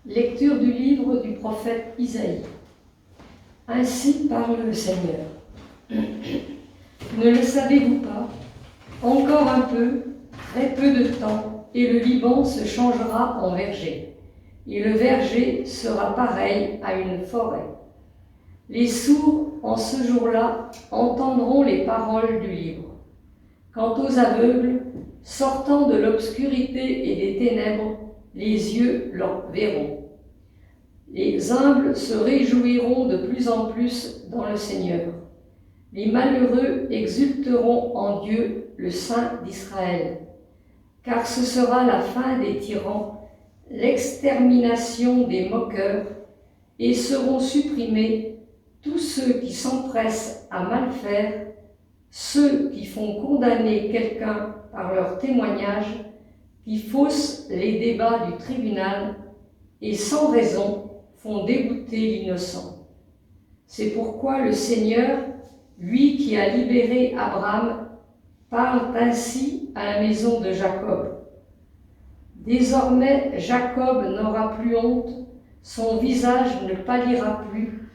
Lecture du livre du prophète Isaïe. Ainsi parle le Seigneur. Ne le savez-vous pas? Encore un peu, très peu de temps, et le Liban se changera en verger, et le verger sera pareil à une forêt. Les sourds, en ce jour-là, entendront les paroles du livre. Quant aux aveugles, sortant de l'obscurité et des ténèbres, les yeux leur verront. Les humbles se réjouiront de plus en plus dans le Seigneur. Les malheureux exulteront en Dieu, le Saint d'Israël. Car ce sera la fin des tyrans, l'extermination des moqueurs, et seront supprimés tous ceux qui s'empressent à mal faire, ceux qui font condamner quelqu'un par leur témoignage, qui faussent les débats du tribunal et sans raison font dégoûter l'innocent. C'est pourquoi le Seigneur, lui qui a libéré Abraham, parle ainsi à la maison de Jacob. Désormais, Jacob n'aura plus honte, son visage ne pâlira plus,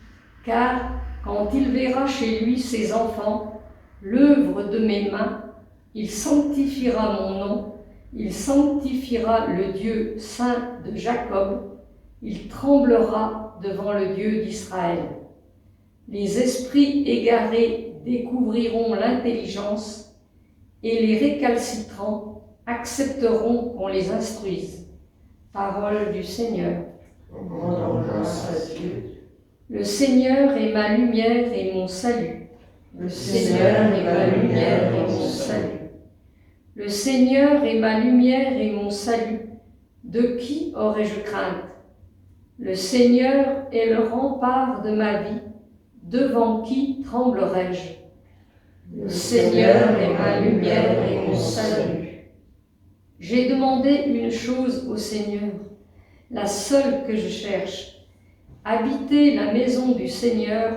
car quand il verra chez lui ses enfants, l'œuvre de mes mains, il sanctifiera mon nom, il sanctifiera le Dieu saint de Jacob, il tremblera devant le Dieu d'Israël. Les esprits égarés découvriront l'intelligence, et les récalcitrants accepteront qu'on les instruise. Parole du Seigneur. Le Seigneur est ma lumière et mon salut. Le Seigneur est ma lumière et mon salut. Le Seigneur est ma lumière et mon salut. De qui aurais-je crainte? Le Seigneur est le rempart de ma vie. Devant qui tremblerai-je? Le Seigneur est ma lumière et mon salut. J'ai demandé une chose au Seigneur, la seule que je cherche, habiter la maison du Seigneur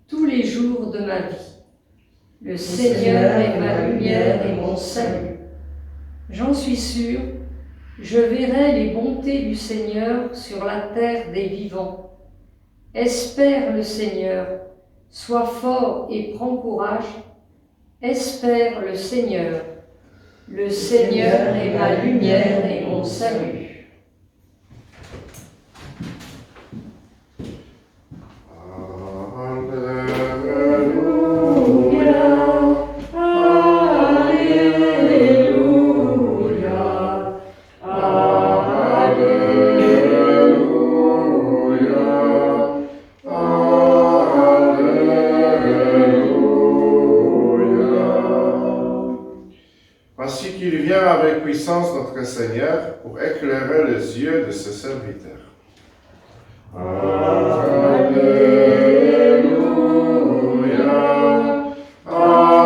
tous les jours de ma vie. Le Seigneur est ma lumière et mon salut. J'en suis sûr, je verrai les bontés du Seigneur sur la terre des vivants. Espère le Seigneur, sois fort et prends courage. Espère le Seigneur. Le Seigneur est ma lumière et mon salut. Ainsi qu'il vient avec puissance notre Seigneur pour éclairer les yeux de ses serviteurs. Alléluia, Alléluia, Alléluia,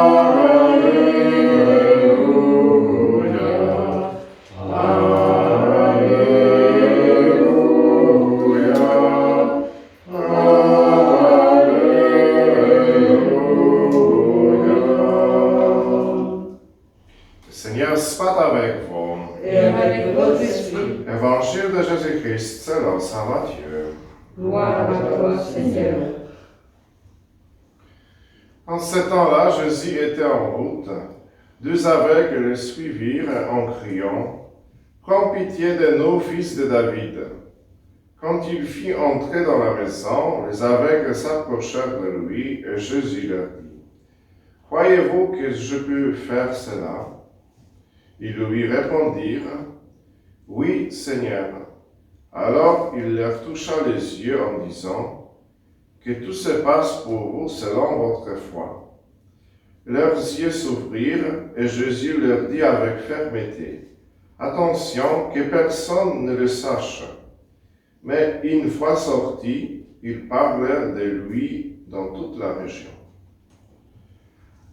Le Seigneur soit avec vous. Et avec votre esprit. Évangile de Jésus-Christ selon saint Matthieu. Gloire à toi, Seigneur. En ce temps-là, Jésus était en route. Deux aveugles le suivirent en criant « Prends pitié de nous, fils de David !» Quand il fit entrer dans la maison, les aveugles s'approchèrent de lui et Jésus leur dit « Croyez-vous que je peux faire cela ?» Ils lui répondirent « Oui, Seigneur. » Alors il leur toucha les yeux en disant « Que tout se passe pour vous selon votre foi. » Leurs yeux s'ouvrirent et Jésus leur dit avec fermeté « Attention, que personne ne le sache. » Mais une fois sortis, ils parlèrent de lui dans toute la région.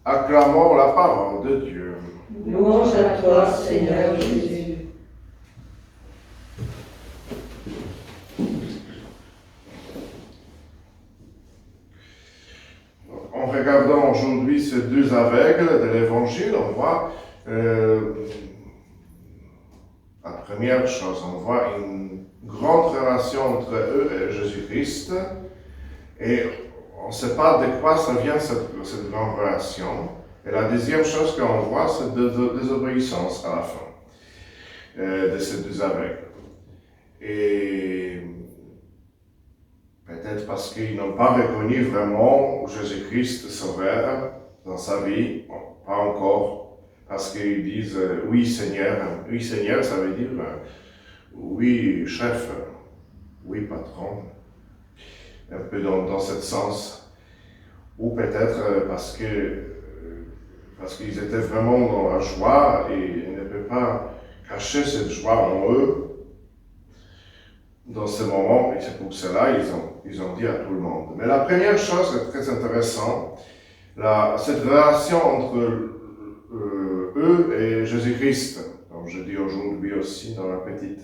Acclamons la parole de Dieu. Louange à toi, Seigneur Jésus. En regardant aujourd'hui ces deux aveugles de l'Évangile, on voit, après première chose, on voit une grande relation entre eux et Jésus-Christ, et on ne sait pas de quoi ça vient cette grande relation. Et la deuxième chose qu'on voit, c'est de désobéissance à la fin de ces deux aveugles. Et peut-être parce qu'ils n'ont pas reconnu vraiment Jésus-Christ sauveur dans sa vie, bon, pas encore, parce qu'ils disent oui Seigneur. Oui Seigneur, ça veut dire oui chef, oui patron, un peu dans ce sens. Ou peut-être parce qu'ils étaient vraiment dans la joie et ils ne peuvent pas cacher cette joie en eux. Dans ce moment, et c'est pour cela ils ont dit à tout le monde. Mais la première chose est très intéressante, cette relation entre eux et Jésus-Christ, comme je dis aujourd'hui aussi dans la petite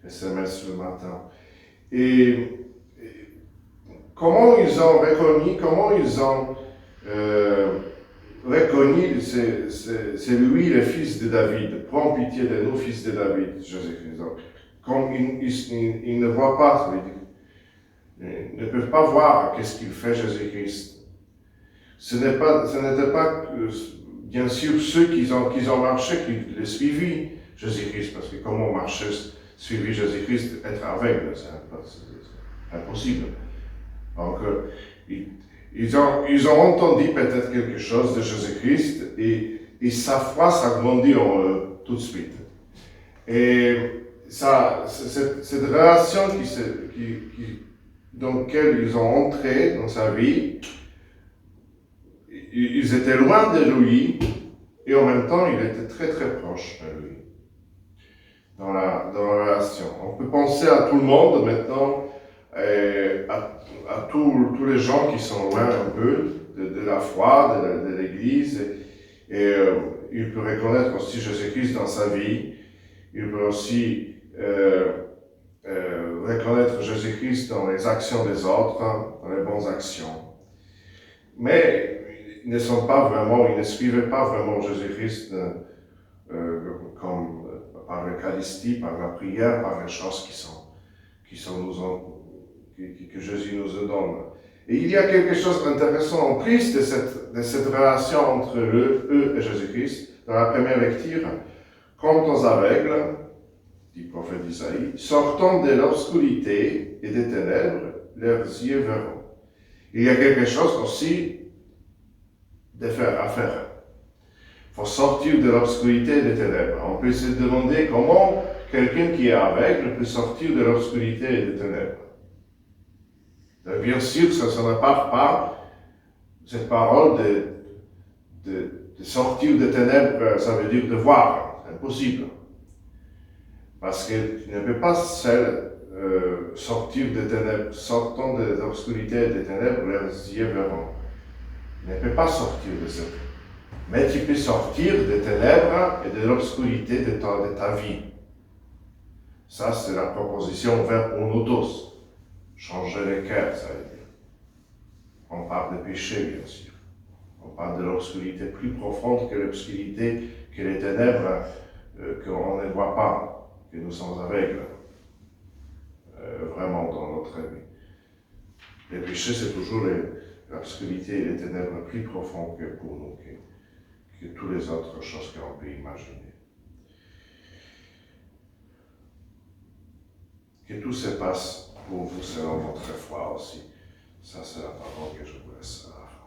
SMS le matin. Et comment ils ont reconnu, c'est lui le fils de David. Prends pitié de nous, fils de David, Jésus-Christ. Comme ils ne voient pas, ils ne peuvent pas voir qu'est-ce qu'il fait Jésus-Christ. Ce n'était pas, bien sûr, ceux qui ont marché, qui le suivi Jésus-Christ, parce que comment marcher, suivi Jésus-Christ, être aveugle, c'est impossible. Donc, ils ont entendu peut-être quelque chose de Jésus-Christ et sa foi s'agrandit en eux tout de suite. Et cette relation dans laquelle ils ont entré dans sa vie, ils étaient loin de lui et en même temps ils étaient très très proches de lui dans la relation. On peut penser à tout le monde maintenant, à tous les gens qui sont loin un peu de la foi, de l'Église, et il peut reconnaître aussi Jésus-Christ dans sa vie. Il peut aussi reconnaître Jésus-Christ dans les actions des autres, dans les bonnes actions. Mais ils ne suivaient pas vraiment Jésus-Christ comme par l'Eucharistie, par la prière, par les choses que Jésus nous donne. Et il y a quelque chose d'intéressant en plus de cette relation entre eux et Jésus-Christ. Dans la première lecture, comme aux aveugles, dit le prophète Isaïe, sortant de l'obscurité et des ténèbres, leurs yeux verront. Il y a quelque chose aussi à faire. Il faut sortir de l'obscurité et des ténèbres. On peut se demander comment quelqu'un qui est aveugle peut sortir de l'obscurité et des ténèbres. Bien sûr, ça ne part pas, cette parole de sortir des ténèbres, ça veut dire de voir, c'est impossible. Parce que tu ne peux pas seul sortir des ténèbres, sortant de l'obscurité et des ténèbres, leurs yeux verront. Tu ne peux pas sortir de ça. Mais tu peux sortir des ténèbres et de l'obscurité de ta vie. Ça, c'est la proposition ouverte pour nous tous. Changer les cœurs, ça veut dire. On parle de péché, bien sûr. On parle de l'obscurité plus profonde que l'obscurité, que les ténèbres qu'on ne voit pas, que nous sommes aveugles, vraiment dans notre vie. Le péché, c'est toujours l'obscurité et les ténèbres plus profondes que pour nous, que toutes les autres choses qu'on peut imaginer. Que tout se passe pour vous selon votre foi aussi. Ça, c'est la parole que je vous laisse à la fin.